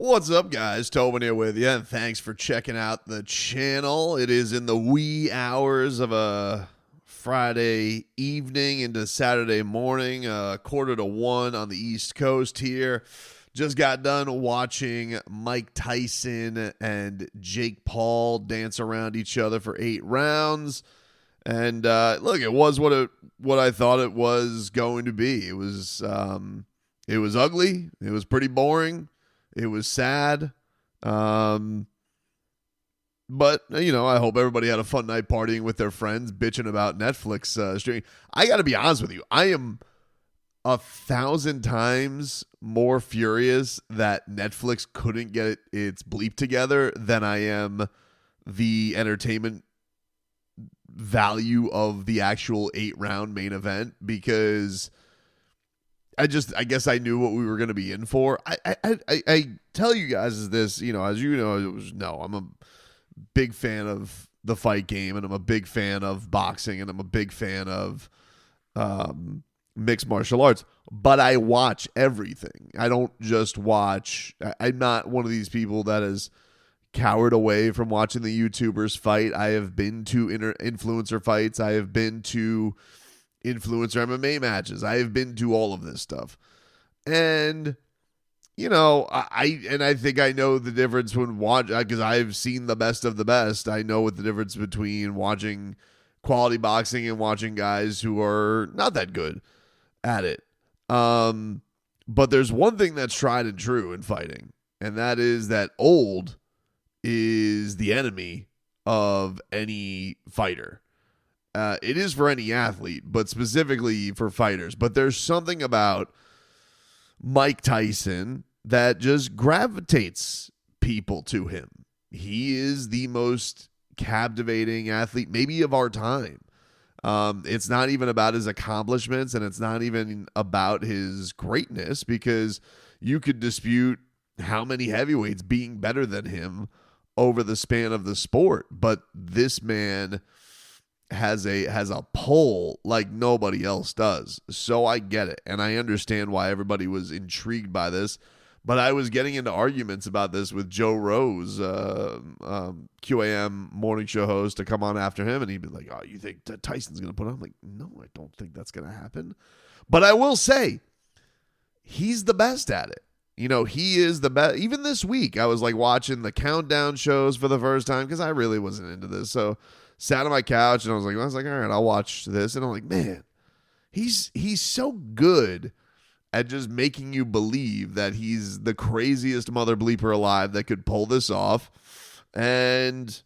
What's up, guys? Tobin here with you, and thanks for checking out the channel. It is in the wee hours of a Friday evening into Saturday morning, 1:45 on the East Coast here. Just got done watching Mike Tyson and Jake Paul dance around each other for 8 rounds. And look, it was what I thought it was going to be. It was ugly. It was pretty boring. It was sad. But, I hope everybody had a fun night partying with their friends, bitching about Netflix streaming. I got to be honest with you. I am 1,000 times more furious that Netflix couldn't get its bleep together than I am the entertainment value of the actual 8-round main event, because I guess I knew what we were going to be in for. I tell you guys this, as you know, I'm a big fan of the fight game, and I'm a big fan of boxing, and I'm a big fan of mixed martial arts, but I watch everything. I don't just watch. I'm not one of these people that has cowered away from watching the YouTubers fight. I have been to influencer fights. I have been to influencer MMA matches. I have been to all of this stuff. And, I think I know the difference when because I've seen the best of the best. I know what the difference between watching quality boxing and watching guys who are not that good at it. But there's one thing that's tried and true in fighting, and that is that old is the enemy of any fighter. It is for any athlete, but specifically for fighters. But there's something about Mike Tyson that just gravitates people to him. He is the most captivating athlete maybe of our time. It's not even about his accomplishments, and it's not even about his greatness, because you could dispute how many heavyweights being better than him over the span of the sport. But this man has a pull like nobody else does. So I get it, and I understand why everybody was intrigued by this. But I was getting into arguments about this with Joe Rose, QAM morning show host, to come on after him, and he'd be like, "Oh, you think Tyson's going to put on?" I'm like, "No, I don't think that's going to happen." But I will say, he's the best at it. He is the best. Even this week, I was like watching the countdown shows for the first time, because I really wasn't into this. So sat on my couch, and I was like, all right, I'll watch this. And I'm like, man, he's so good at just making you believe that he's the craziest mother bleeper alive that could pull this off. And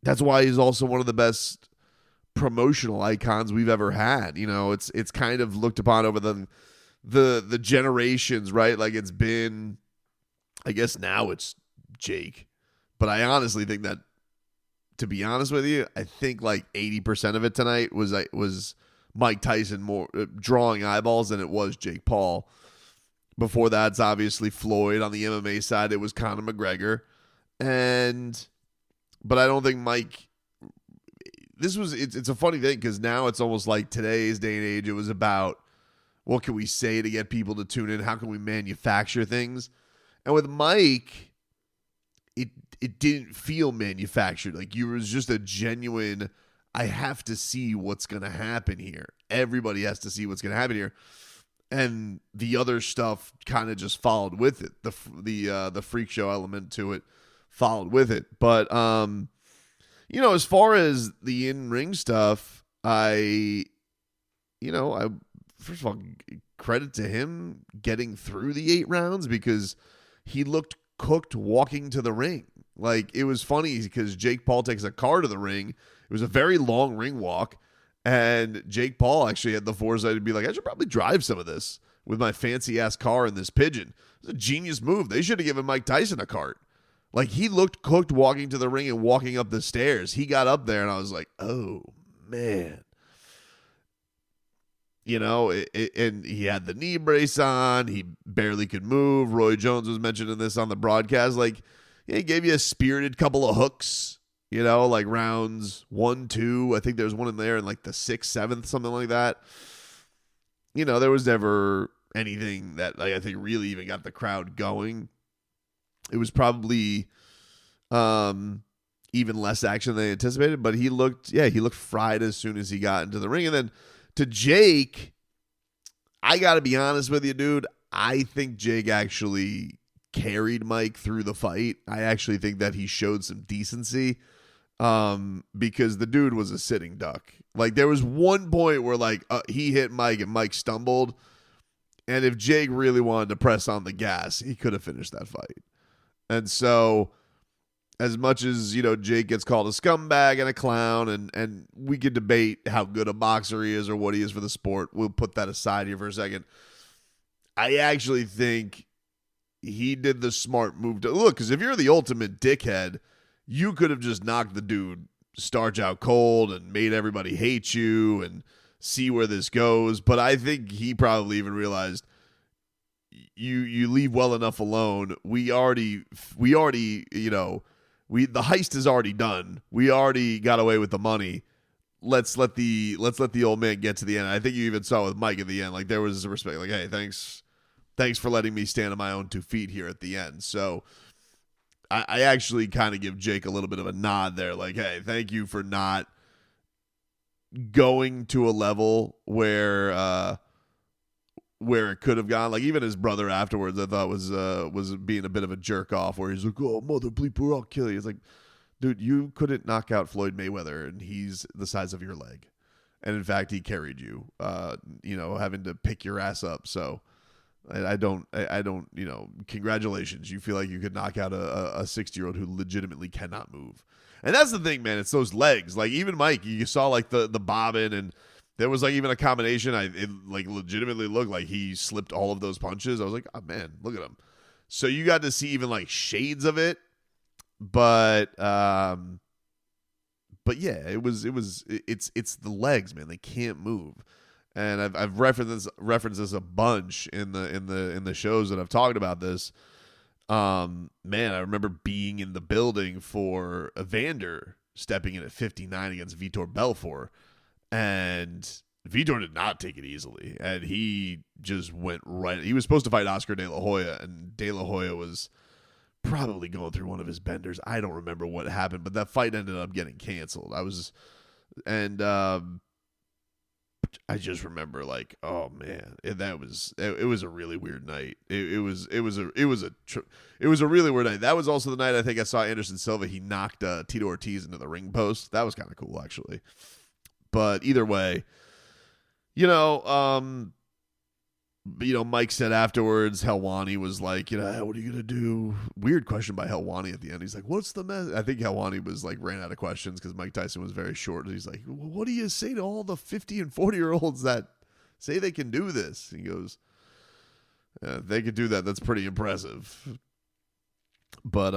that's why he's also one of the best promotional icons we've ever had. It's kind of looked upon over the generations, right? Like, it's been, I guess now it's Jake. But I honestly think that, to be honest with you, I think like 80% of it tonight was Mike Tyson more drawing eyeballs than it was Jake Paul. Before that, it's obviously Floyd. On the MMA side, it was Conor McGregor. But I don't think Mike, it's a funny thing, because now it's almost like today's day and age, it was about, what can we say to get people to tune in? How can we manufacture things? And with Mike, it didn't feel manufactured. Like, you was just a genuine, I have to see what's going to happen here. Everybody has to see what's going to happen here. And the other stuff kind of just followed with it. The freak show element to it followed with it. But, as far as the in-ring stuff, I first of all, credit to him getting through the 8 rounds, because he looked cooked walking to the ring. Like, it was funny because Jake Paul takes a car to the ring. It was a very long ring walk, and Jake Paul actually had the foresight to be like, I should probably drive some of this with my fancy-ass car in this Pigeon. It's a genius move. They should have given Mike Tyson a cart. Like, he looked cooked walking to the ring and walking up the stairs. He got up there, and I was like, oh, man. And he had the knee brace on. He barely could move. Roy Jones was mentioning this on the broadcast. Like, he gave you a spirited couple of hooks, like rounds 1, 2. I think there's one in there in like the 6th, 7th, something like that. There was never anything that, like, I think really even got the crowd going. It was probably even less action than they anticipated, but he looked fried as soon as he got into the ring. And then to Jake, I got to be honest with you, dude. I think Jake actually carried Mike through the fight. I actually think that he showed some decency because the dude was a sitting duck. Like, there was one point where, like, he hit Mike and Mike stumbled. And if Jake really wanted to press on the gas, he could have finished that fight. And so, as much as, Jake gets called a scumbag and a clown, and we could debate how good a boxer he is or what he is for the sport, we'll put that aside here for a second. I actually think he did the smart move to look, because if you're the ultimate dickhead, you could have just knocked the dude starch out cold and made everybody hate you and see where this goes. But I think he probably even realized you leave well enough alone. The heist is already done. We already got away with the money. Let's let the old man get to the end. I think you even saw with Mike at the end, like, there was a respect, like, hey, thanks for letting me stand on my own 2 feet here at the end. So I actually kind of give Jake a little bit of a nod there, like, hey, thank you for not going to a level where it could have gone. Like, even his brother afterwards, I thought was being a bit of a jerk off, where he's like, oh, mother bleeper, I'll kill you. It's like, dude, you couldn't knock out Floyd Mayweather, and he's the size of your leg. And in fact, he carried you, having to pick your ass up. So I don't, congratulations. You feel like you could knock out a 60-year-old who legitimately cannot move. And that's the thing, man. It's those legs. Like, even Mike, you saw, like, the bobbing, and there was, like, even a combination. It like, legitimately looked like he slipped all of those punches. I was like, oh, man, look at him. So you got to see even, like, shades of it. But yeah, it's the legs, man. They can't move. And I've referenced this a bunch in the shows that I've talked about this. Man, I remember being in the building for Evander stepping in at 59 against Vitor Belfort, and Vitor did not take it easily, and he just went right. He was supposed to fight Oscar De La Hoya, and De La Hoya was probably going through one of his benders. I don't remember what happened, but that fight ended up getting canceled. I just remember, like, oh man, it was a really weird night. It was a really weird night. That was also the night I think I saw Anderson Silva. He knocked Tito Ortiz into the ring post. That was kind of cool, actually. But either way, Mike said afterwards, Helwani was like, what are you gonna do? Weird question by Helwani at the end. He's like, what's the mess? I think Helwani was like, ran out of questions because Mike Tyson was very short. He's like, what do you say to all the 50 and 40-year-olds that say they can do this? He goes, if they could do that, that's pretty impressive. But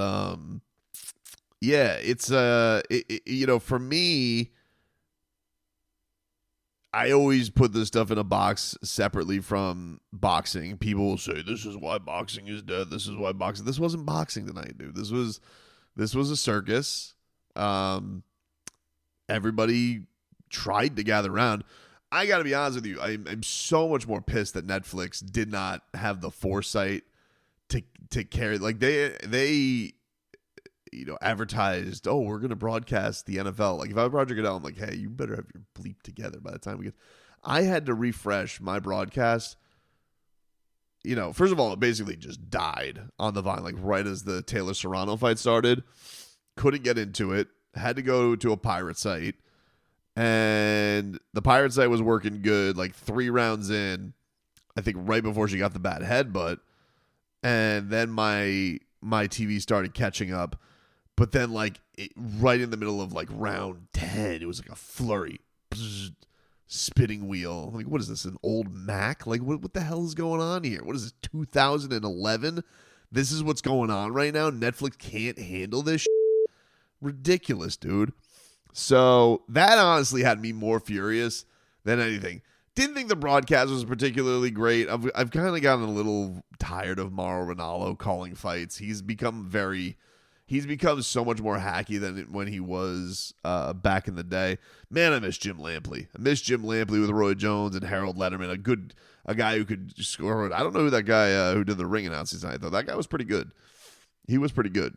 yeah, it's for me, I always put this stuff in a box separately from boxing. People will say, this is why boxing is dead. This is why boxing. This wasn't boxing tonight, dude. This was a circus. Everybody tried to gather around. I got to be honest with you. I'm so much more pissed that Netflix did not have the foresight to carry. Like, they advertised, oh, we're going to broadcast the NFL. Like, if I was Roger Goodell, I'm like, hey, you better have your bleep together by the time we get. I had to refresh my broadcast. First of all, it basically just died on the vine, like right as the Taylor Serrano fight started. Couldn't get into it. Had to go to a pirate site. And the pirate site was working good, like 3 rounds in, I think right before she got the bad headbutt. And then my TV started catching up. But then, like, right in the middle of, like, round 10, it was like a flurry. Bzz, spinning wheel. Like, what is this, an old Mac? Like, what the hell is going on here? What is this, 2011? This is what's going on right now? Netflix can't handle this shit? Ridiculous, dude. So, that honestly had me more furious than anything. Didn't think the broadcast was particularly great. I've kind of gotten a little tired of Mauro Ranallo calling fights. He's become so much more hacky than when he was back in the day. Man, I miss Jim Lampley. I miss Jim Lampley with Roy Jones and Harold Letterman. A guy who could score. I don't know who that guy who did the ring announcing tonight, though. That guy was pretty good. He was pretty good.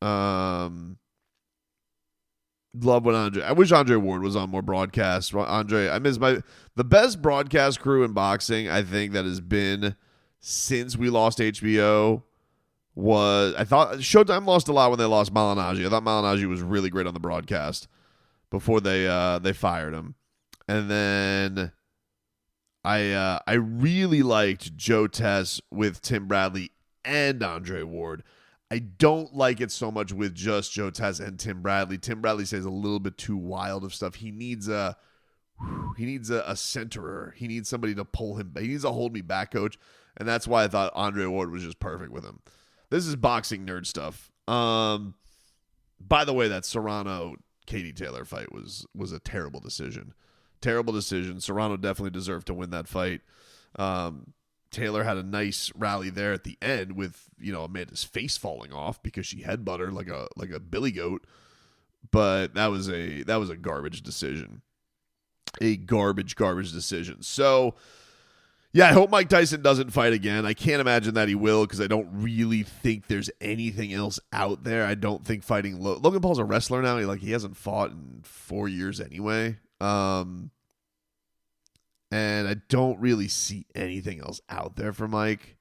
Love when I wish Andre Ward was on more broadcasts. I miss the best broadcast crew in boxing, I think, that has been since we lost HBO I thought Showtime lost a lot when they lost Malignaggi. I thought Malignaggi was really great on the broadcast before they fired him. And then I really liked Joe Tess with Tim Bradley and Andre Ward. I don't like it so much with just Joe Tess and Tim Bradley. Tim Bradley says a little bit too wild of stuff. He needs a centerer. He needs somebody to pull him. He needs a hold me back coach, and that's why I thought Andre Ward was just perfect with him. This is boxing nerd stuff. By the way, that Serrano Katie Taylor fight was a terrible decision. Terrible decision. Serrano definitely deserved to win that fight. Taylor had a nice rally there at the end with, Amanda's face falling off because she headbutted her like a billy goat. But that was a garbage decision. A garbage decision. So, yeah, I hope Mike Tyson doesn't fight again. I can't imagine that he will because I don't really think there's anything else out there. I don't think fighting Logan Paul's a wrestler now. He hasn't fought in 4 years anyway. And I don't really see anything else out there for Mike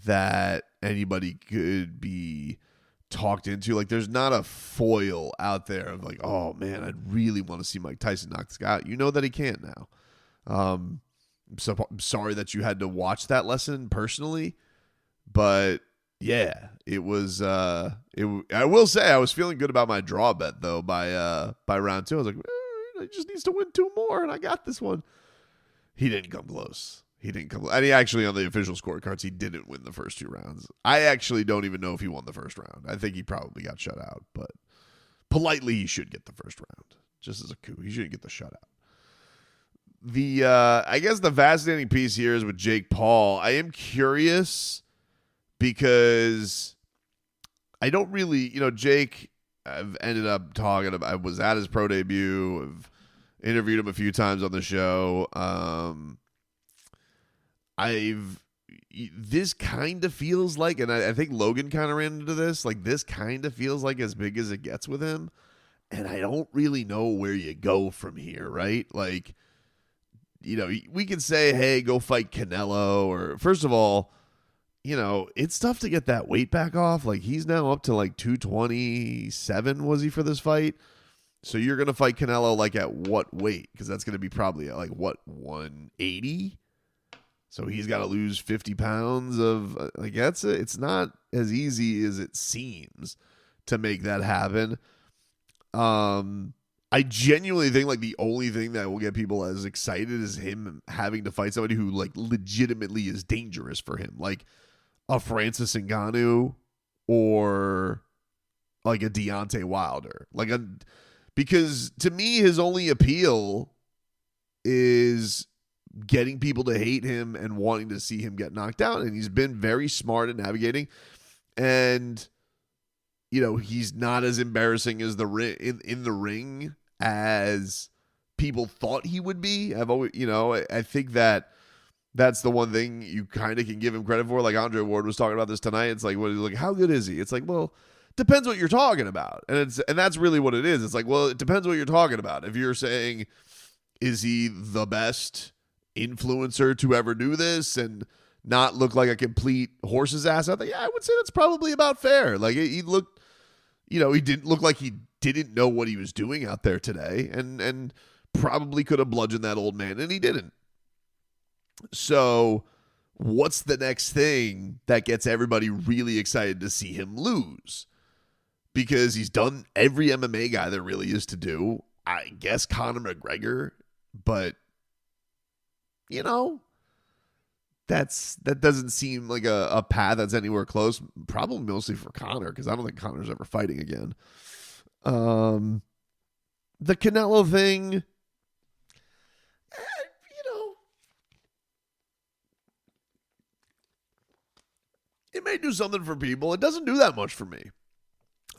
that anybody could be talked into. Like, there's not a foil out there of like, oh man, I'd really want to see Mike Tyson knock this guy out. You know that he can't now. So I'm sorry that you had to watch that lesson personally, but yeah, it was. I will say I was feeling good about my draw bet though by round 2. I was like, he just needs to win 2 more, and I got this one. He didn't come close. And he actually, on the official scorecards, he didn't win the first 2 rounds. I actually don't even know if he won the first round. I think he probably got shut out, but politely, he should get the first round. Just as a coup. He shouldn't get the shutout. I guess the fascinating piece here is with Jake Paul. I am curious because I don't really, Jake, I've ended up talking about, I was at his pro debut. I've interviewed him a few times on the show. This kind of feels like, and I think Logan kind of ran into this, like this kind of feels like as big as it gets with him. And I don't really know where you go from here, right? Like, we can say, hey, go fight Canelo, or first of all, it's tough to get that weight back off. Like, he's now up to like 227, was he, for this fight? So you're going to fight Canelo like at what weight? Because that's going to be probably at like what, 180? So he's got to lose 50 pounds of like it's not as easy as it seems to make that happen. I genuinely think like the only thing that will get people as excited is him having to fight somebody who like legitimately is dangerous for him, like a Francis Ngannou or like a Deontay Wilder, because to me his only appeal is getting people to hate him and wanting to see him get knocked out, and he's been very smart at navigating, and he's not as embarrassing as in the ring as people thought he would be. I've always, I think that's the one thing you kind of can give him credit for. Like Andre Ward was talking about this tonight. It's like, how good is he? It's like, well, depends what you're talking about. And that's really what it is. It's like, well, it depends what you're talking about. If you're saying, is he the best influencer to ever do this and not look like a complete horse's ass? I think, yeah, I would say that's probably about fair. Like he looked, he didn't look like he didn't know what he was doing out there today, and probably could have bludgeoned that old man, and he didn't. So what's the next thing that gets everybody really excited to see him lose? Because he's done every MMA guy there really is to do. I guess Conor McGregor, but that doesn't seem like a path that's anywhere close. Probably mostly for Conor, because I don't think Conor's ever fighting again. The Canelo thing, it may do something for people. It doesn't do that much for me.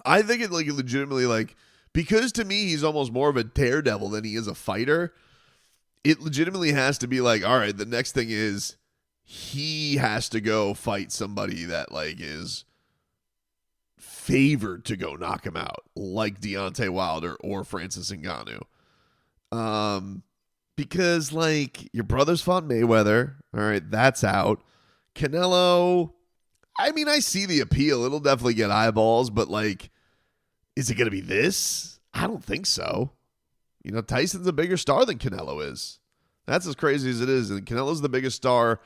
I think it legitimately because to me he's almost more of a daredevil than he is a fighter. It legitimately has to be like, all right, the next thing is he has to go fight somebody that is favored to go knock him out like Deontay Wilder or Francis Ngannou. Because, like, your brother's fought Mayweather. All right, that's out. Canelo, I mean, I see the appeal. It'll definitely get eyeballs, but, like, is it going to be this? I don't think so. You know, Tyson's a bigger star than Canelo is. That's as crazy as it is. And Canelo's the biggest star,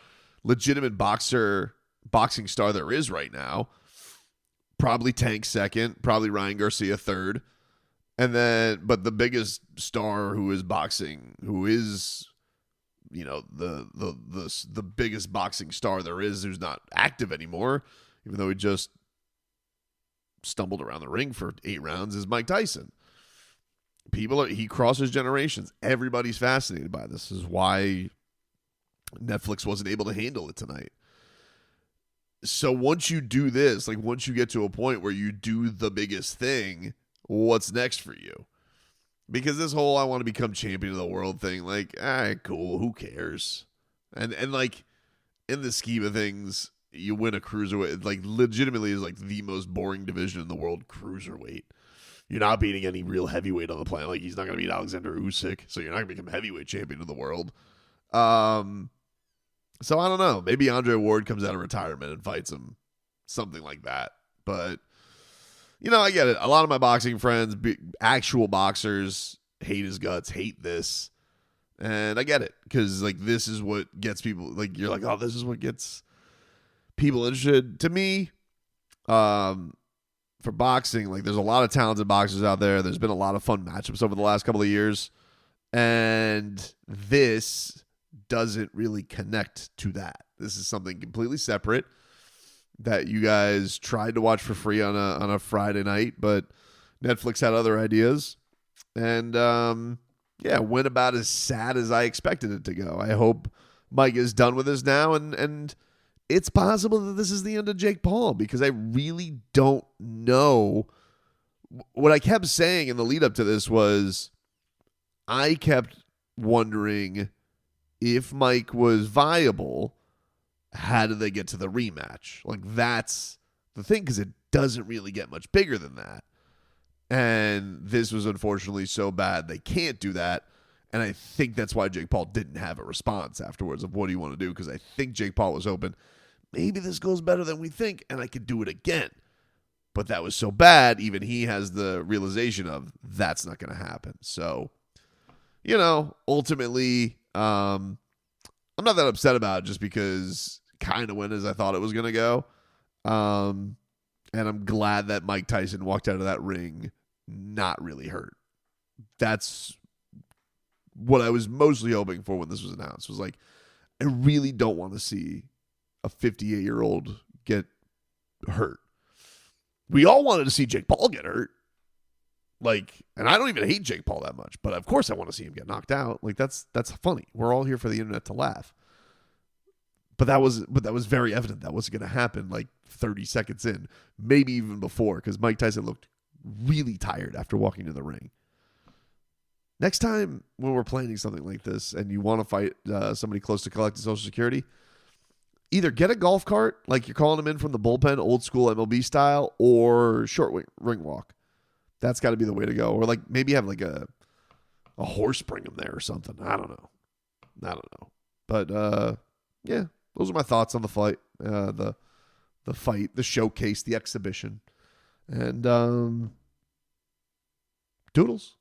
legitimate boxing star there is right now. Probably Tank second, probably Ryan Garcia third. And then, but the biggest star who is boxing, who is, you know, the biggest boxing star there is, who's not active anymore, even though he just stumbled around the ring for 8 rounds, is Mike Tyson. He crosses generations. Everybody's fascinated by this. This is why Netflix wasn't able to handle it tonight. So once you do this, like once you get to a point where you do the biggest thing, what's next for you? Because this whole I want to become champion of the world thing, like, all right, cool, who cares? And like, in the scheme of things, you win a cruiserweight, like, legitimately is like the most boring division in the world, cruiserweight. You're not beating any real heavyweight on the planet. Like, he's not going to beat Alexander Usyk, so you're not going to become heavyweight champion of the world. So I don't know. Maybe Andre Ward comes out of retirement and fights him. Something like that. But, you know, I get it. A lot of my boxing friends, actual boxers, hate his guts, hate this. And I get it. Because, like, this is what gets people, like, you're like, oh, this is what gets people interested. To me, for boxing, like, there's a lot of talented boxers out there. There's been a lot of fun matchups over the last couple of years. And this doesn't really connect to that. This is something completely separate that you guys tried to watch for free on a Friday night, but Netflix had other ideas. And, went about as sad as I expected it to go. I hope Mike is done with this now, and it's possible that this is the end of Jake Paul, because I really don't know. What I kept saying in the lead up to this was I kept wondering if Mike was viable, how did they get to the rematch? Like, that's the thing, because it doesn't really get much bigger than that. And this was unfortunately so bad they can't do that. And I think that's why Jake Paul didn't have a response afterwards of what do you want to do, because I think Jake Paul was open. Maybe this goes better than we think, and I could do it again. But that was so bad, even he has the realization of that's not going to happen. So, you know, ultimately, I'm not that upset about it, just because kind of went as I thought it was going to go. And I'm glad that Mike Tyson walked out of that ring not really hurt. That's what I was mostly hoping for when this was announced. Was like, I really don't want to see a 58-year-old get hurt. We all wanted to see Jake Paul get hurt. Like, and I don't even hate Jake Paul that much, but of course I want to see him get knocked out. Like, that's funny. We're all here for the internet to laugh. But that was very evident that wasn't going to happen like 30 seconds in, maybe even before, because Mike Tyson looked really tired after walking to the ring. Next time when we're planning something like this and you want to fight somebody close to collecting Social Security, either get a golf cart, like you're calling them in from the bullpen, old school MLB style, or short ring walk. That's got to be the way to go. Or like maybe have like a horse bring them there or something. I don't know. But yeah, those are my thoughts on the fight, the fight, the showcase, the exhibition, and doodles.